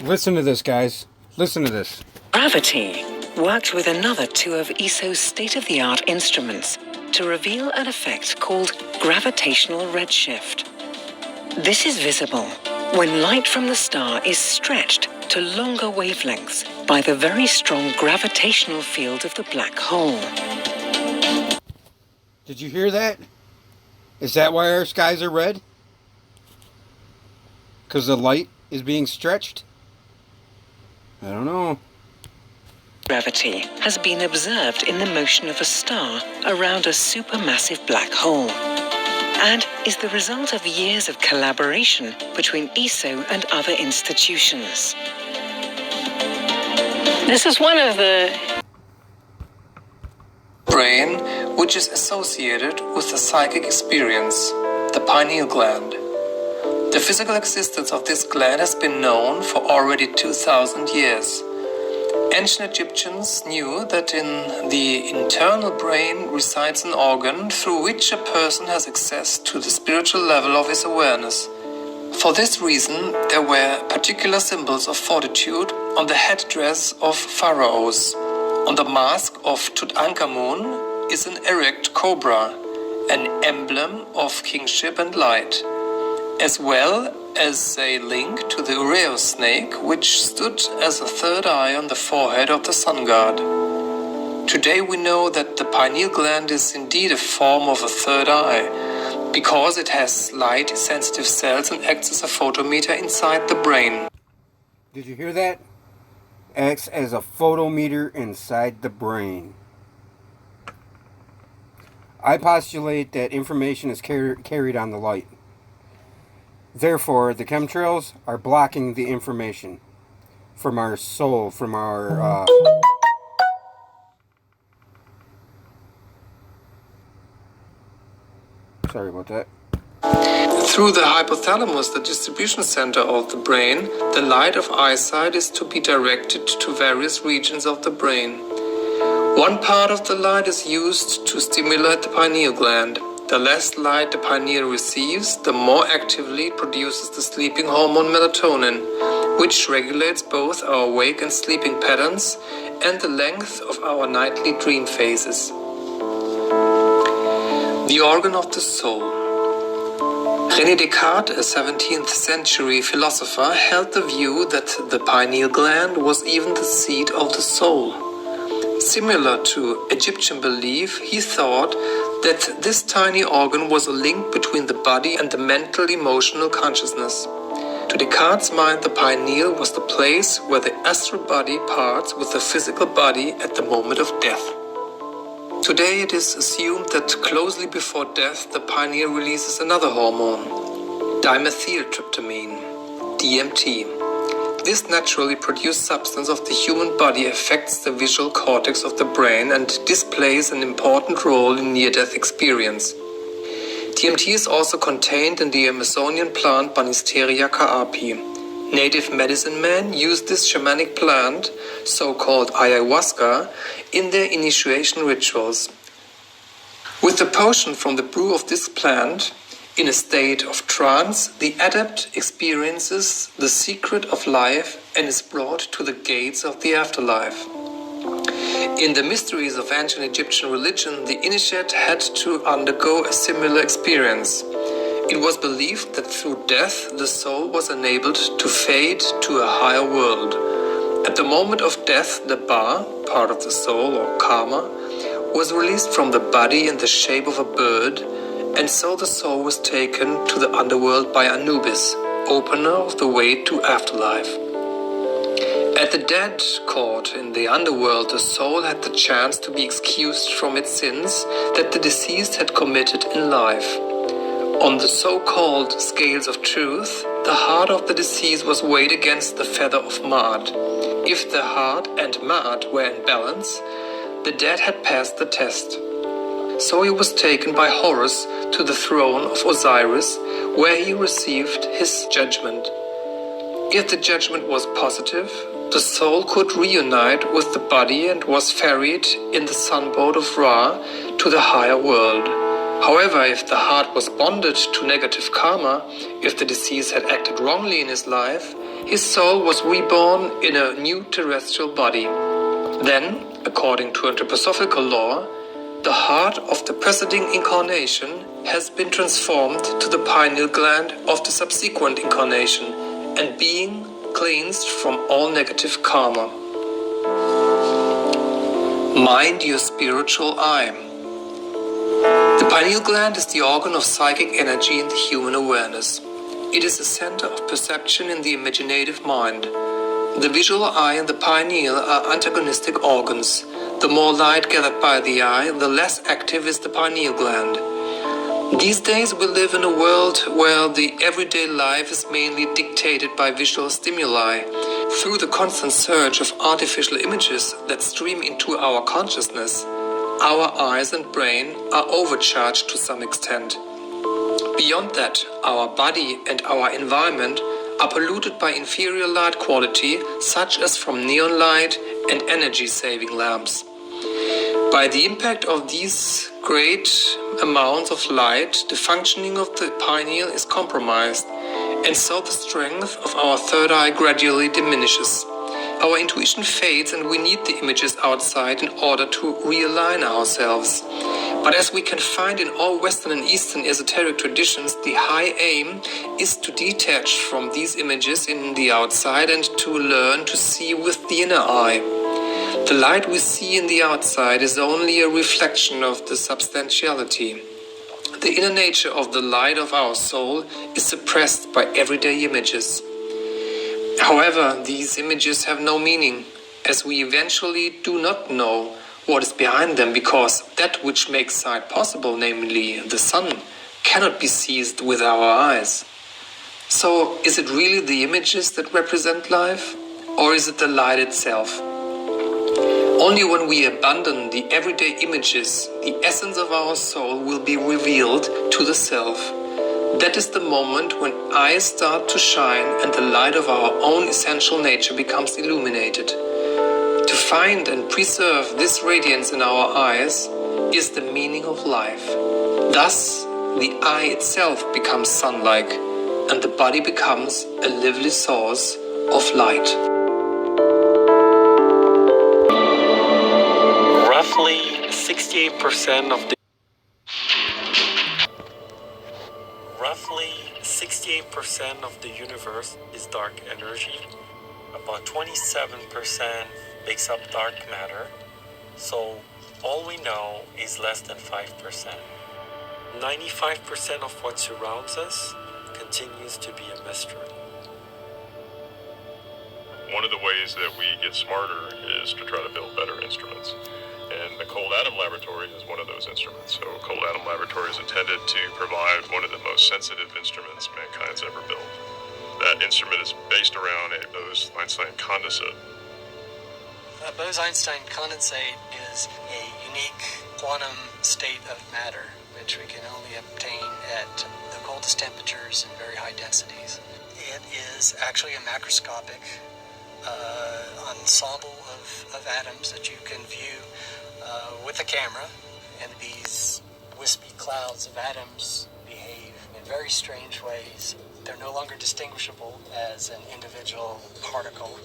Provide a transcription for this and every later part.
Listen to this, guys. Listen to this. Gravity worked with another two of ESO's state-of-the-art instruments to reveal an effect called gravitational redshift. This is visible when light from the star is stretched to longer wavelengths by the very strong gravitational field of the black hole. Did you hear that? Is that why our skies are red? Because the light is being stretched? I don't know. Gravity has been observed in the motion of a star around a supermassive black hole, and is the result of years of collaboration between ESO and other institutions. This is one of the brain which is associated with the psychic experience, the pineal gland. The physical existence of this gland has been known for already 2,000 years. Ancient Egyptians knew that in the internal brain resides an organ through which a person has access to the spiritual level of his awareness. For this reason, there were particular symbols of fortitude on the headdress of pharaohs. On the mask of Tutankhamun is an erect cobra, an emblem of kingship and light, as well as a link to the Ureus snake, which stood as a third eye on the forehead of the sun god. Today we know that the pineal gland is indeed a form of a third eye, because it has light-sensitive cells and acts as a photometer inside the brain. Did you hear that? Acts as a photometer inside the brain. I postulate that information is carried on the light. Therefore, the CHEMtrailS are blocking the information from our soul, from our... Sorry about that. Through the hypothalamus, the distribution center of the brain, the light of eyesight is to be directed to various regions of the brain. One part of the light is used to stimulate the pineal gland. The less light the pineal receives, the more actively it produces the sleeping hormone melatonin, which regulates both our awake and sleeping patterns and the length of our nightly dream phases. The organ of the soul. René Descartes, a 17th century philosopher, held the view that the pineal gland was even the seat of the soul. Similar to Egyptian belief, he thought that this tiny organ was a link between the body and the mental-emotional consciousness. To Descartes' mind, the pineal was the place where the astral body parts with the physical body at the moment of death. Today it is assumed that closely before death the pineal releases another hormone, dimethyltryptamine, DMT. This naturally produced substance of the human body affects the visual cortex of the brain and displays an important role in near-death experience. DMT is also contained in the Amazonian plant Banisteria kaapi. Native medicine men use this shamanic plant, so-called ayahuasca, in their initiation rituals. With the potion from the brew of this plant, in a state of trance, the adept experiences the secret of life and is brought to the gates of the afterlife. In the mysteries of ancient Egyptian religion, the initiate had to undergo a similar experience. It was believed that through death, the soul was enabled to fade to a higher world. At the moment of death, the ba, part of the soul or karma, was released from the body in the shape of a bird, and so the soul was taken to the underworld by Anubis, opener of the way to afterlife. At the dead court in the underworld, the soul had the chance to be excused from its sins that the deceased had committed in life. On the so-called scales of truth, the heart of the deceased was weighed against the feather of Maat. If the heart and Maat were in balance, the dead had passed the test. So he was taken by Horus to the throne of Osiris, where he received his judgment. If the judgment was positive, the soul could reunite with the body and was ferried in the sunboat of Ra to the higher world. However, if the heart was bonded to negative karma, if the deceased had acted wrongly in his life, His soul was reborn in a new terrestrial body. Then, according to anthroposophical law, the heart of the preceding incarnation has been transformed to the pineal gland of the subsequent incarnation and being cleansed from all negative karma. Mind your spiritual eye. The pineal gland is the organ of psychic energy in the human awareness. It is the center of perception in the imaginative mind. The visual eye and the pineal are antagonistic organs. The more light gathered by the eye, the less active is the pineal gland. These days we live in a world where the everyday life is mainly dictated by visual stimuli. Through the constant surge of artificial images that stream into our consciousness, our eyes and brain are overcharged to some extent. Beyond that, our body and our environment are polluted by inferior light quality, such as from neon light and energy-saving lamps. By the impact of these great amounts of light, the functioning of the pineal is compromised, and so the strength of our third eye gradually diminishes. Our intuition fades and we need the images outside in order to realign ourselves. But as we can find in all Western and Eastern esoteric traditions, the high aim is to detach from these images in the outside and to learn to see with the inner eye. The light we see in the outside is only a reflection of the substantiality. The inner nature of the light of our soul is suppressed by everyday images. However, these images have no meaning, as we eventually do not know what is behind them, because that which makes sight possible, namely the sun, cannot be seized with our eyes. So, is it really the images that represent life, or is it the light itself? Only when we abandon the everyday images, the essence of our soul will be revealed to the self. That is the moment when eyes start to shine and the light of our own essential nature becomes illuminated. To find and preserve this radiance in our eyes is the meaning of life. Thus, the eye itself becomes sun-like, and the body becomes a lively source of light. Roughly 68% of the Roughly 68% of the universe is dark energy. About 27% makes up dark matter. So all we know is less than 5%. 95% of what surrounds us continues to be a mystery. One of the ways that we get smarter is to try to build better instruments. And the Cold Atom Laboratory is one of those instruments. So Cold Atom Laboratory is intended to provide one of the most sensitive instruments mankind's ever built. That instrument is based around a Bose-Einstein condensate. A Bose-Einstein condensate is a unique quantum state of matter, which we can only obtain at the coldest temperatures and very high densities. It is actually a macroscopic ensemble of atoms that you can view with a camera, and these wispy clouds of atoms behave in very strange ways. They're no longer distinguishable as an individual particle.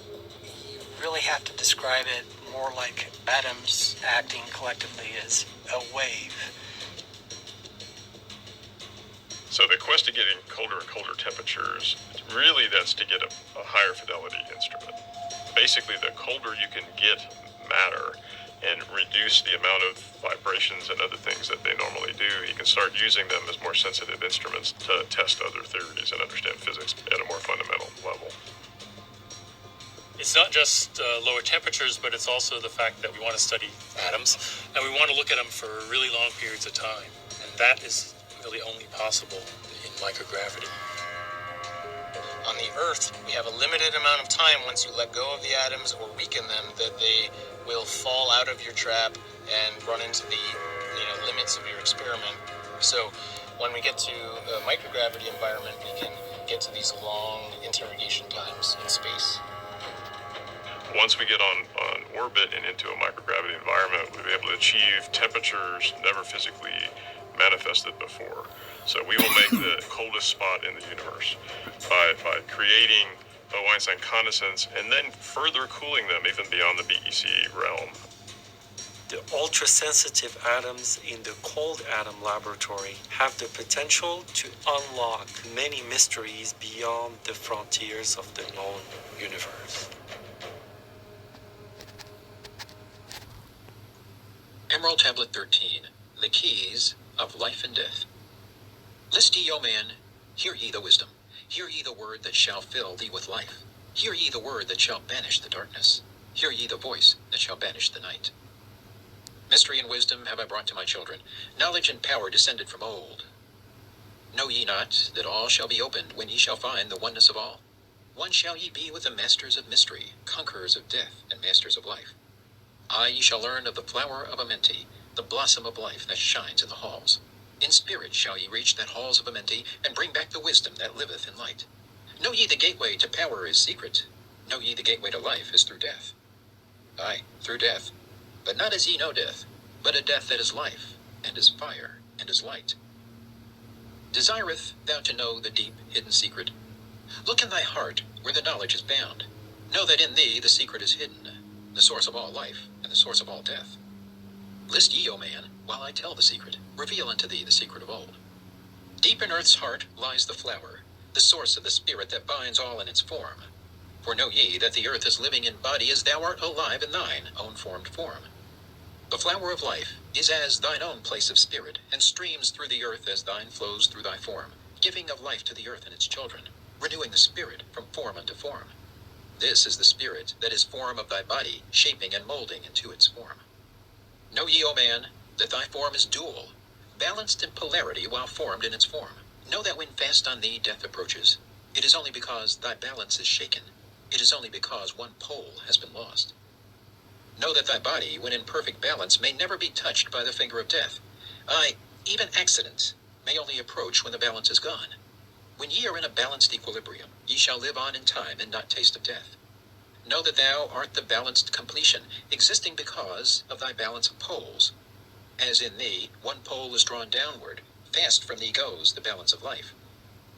You really have to describe it more like atoms acting collectively as a wave. So the quest to getting colder and colder temperatures, really that's to get a higher fidelity instrument. Basically, the colder you can get matter and reduce the amount of vibrations and other things that they normally do, you can start using them as more sensitive instruments to test other theories and understand physics at a more fundamental level. It's not just lower temperatures, but it's also the fact that we want to study atoms, and we want to look at them for really long periods of time. And that is really only possible in microgravity. On the Earth, we have a limited amount of time once you let go of the atoms or weaken them that they will fall out of your trap and run into the limits of your experiment. So when we get to a microgravity environment, we can get to these long interrogation times in space. Once we get on orbit and into a microgravity environment, we'll be able to achieve temperatures never physically manifested before. So we will make the coldest spot in the universe by creating Einstein condensates, and then further cooling them even beyond the BEC realm. The ultra-sensitive atoms in the cold atom laboratory have the potential to unlock many mysteries beyond the frontiers of the known universe. Emerald Tablet 13, The Keys of Life and Death. List ye, O man, hear ye the wisdom. Hear ye the word that shall fill thee with life. Hear ye the word that shall banish the darkness. Hear ye the voice that shall banish the night. Mystery and wisdom have I brought to my children, knowledge and power descended from old. Know ye not that all shall be opened when ye shall find the oneness of all? One shall ye be with the masters of mystery, conquerors of death, and masters of life. Aye, ye shall learn of the flower of Amenti, the blossom of life that shines in the halls. In spirit shall ye reach that halls of Amenti, and bring back the wisdom that liveth in light. Know ye the gateway to power is secret. Know ye the gateway to life is through death. Aye, through death. But not as ye know death, but a death that is life, and is fire, and is light. Desireth thou to know the deep hidden secret? Look in thy heart, where the knowledge is bound. Know that in thee the secret is hidden, the source of all life, and the source of all death. List ye, O man, while I tell the secret, reveal unto thee the secret of old. Deep in earth's heart lies the flower, the source of the spirit that binds all in its form. For know ye that the earth is living in body as thou art alive in thine own formed form. The flower of life is as thine own place of spirit, and streams through the earth as thine flows through thy form, giving of life to the earth and its children, renewing the spirit from form unto form. This is the spirit that is form of thy body, shaping and molding into its form. Know ye, O man, that thy form is dual, balanced in polarity while formed in its form. Know that when fast on thee death approaches, it is only because thy balance is shaken. It is only because one pole has been lost. Know that thy body, when in perfect balance, may never be touched by the finger of death. Aye, even accident may only approach when the balance is gone. When ye are in a balanced equilibrium, ye shall live on in time and not taste of death. Know that thou art the balanced completion, existing because of thy balance of poles. As in thee, one pole is drawn downward, fast from thee goes the balance of life.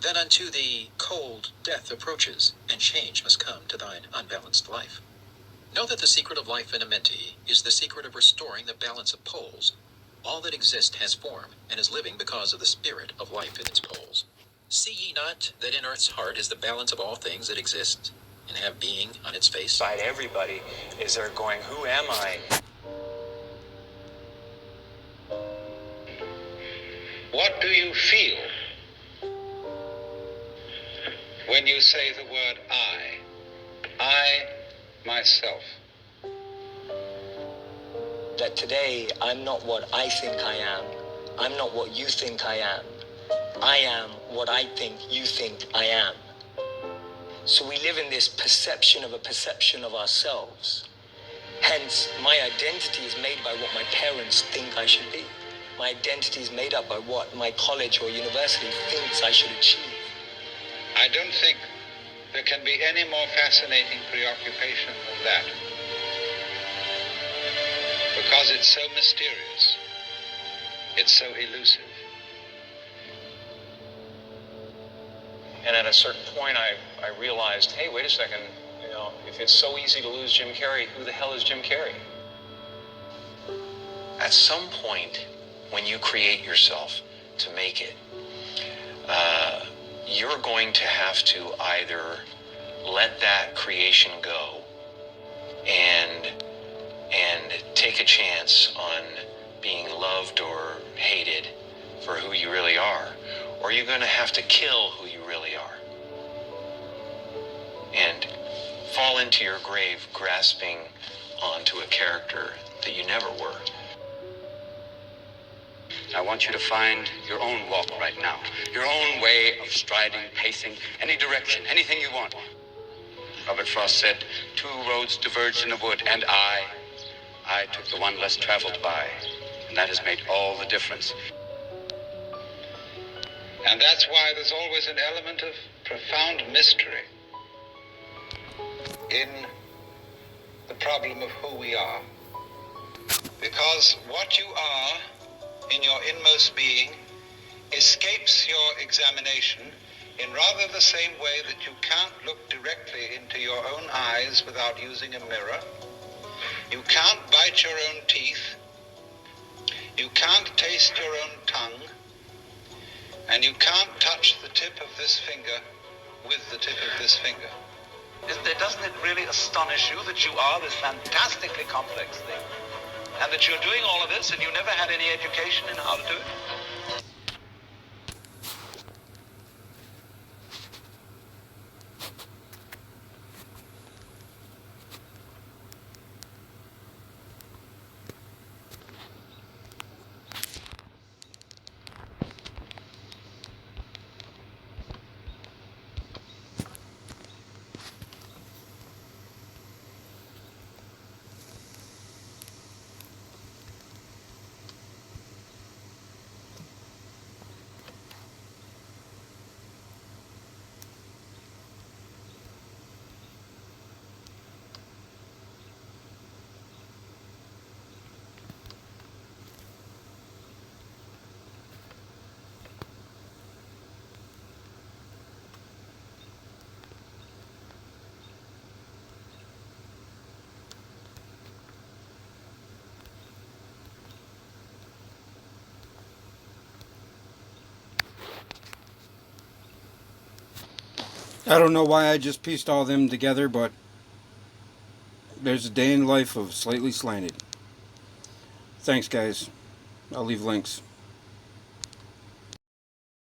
Then unto thee cold death approaches, and change must come to thine unbalanced life. Know that the secret of life in Amenti is the secret of restoring the balance of poles. All that exists has form, and is living because of the spirit of life in its poles. See ye not that in earth's heart is the balance of all things that exist, and have being on its face? Inside everybody is there going, who am I? What do you feel when you say the word I myself? That today I'm not what I think I am. I'm not what you think I am. I am what I think you think I am. So we live in this perception of ourselves. Hence, my identity is made by what my parents think I should be. My identity is made up by what my college or university thinks I should achieve. I don't think there can be any more fascinating preoccupation than that. Because it's so mysterious. It's so elusive. And at a certain point, I realized, hey, wait a second, if it's so easy to lose Jim Carrey, who the hell is Jim Carrey? At some point, when you create yourself to make it, you're going to have to either let that creation go and take a chance on being loved or hated for who you really are, or you're going to have to kill who you really are and fall into your grave grasping onto a character that you never were. I want you to find your own walk right now, your own way of striding, pacing, any direction, anything you want. Robert Frost said, 2 roads diverged in a wood, and I took the one less traveled by, and that has made all the difference. And that's why there's always an element of profound mystery in the problem of who we are. Because what you are in your inmost being escapes your examination in rather the same way that you can't look directly into your own eyes without using a mirror, you can't bite your own teeth, you can't taste your own tongue, and you can't touch the tip of this finger with the tip of this finger. Doesn't it really astonish you that you are this fantastically complex thing, and that you're doing all of this and you never had any education in how to do it? I don't know why I just pieced all them together, but there's a day in life of Slightly Slanted. Thanks, guys. I'll leave links.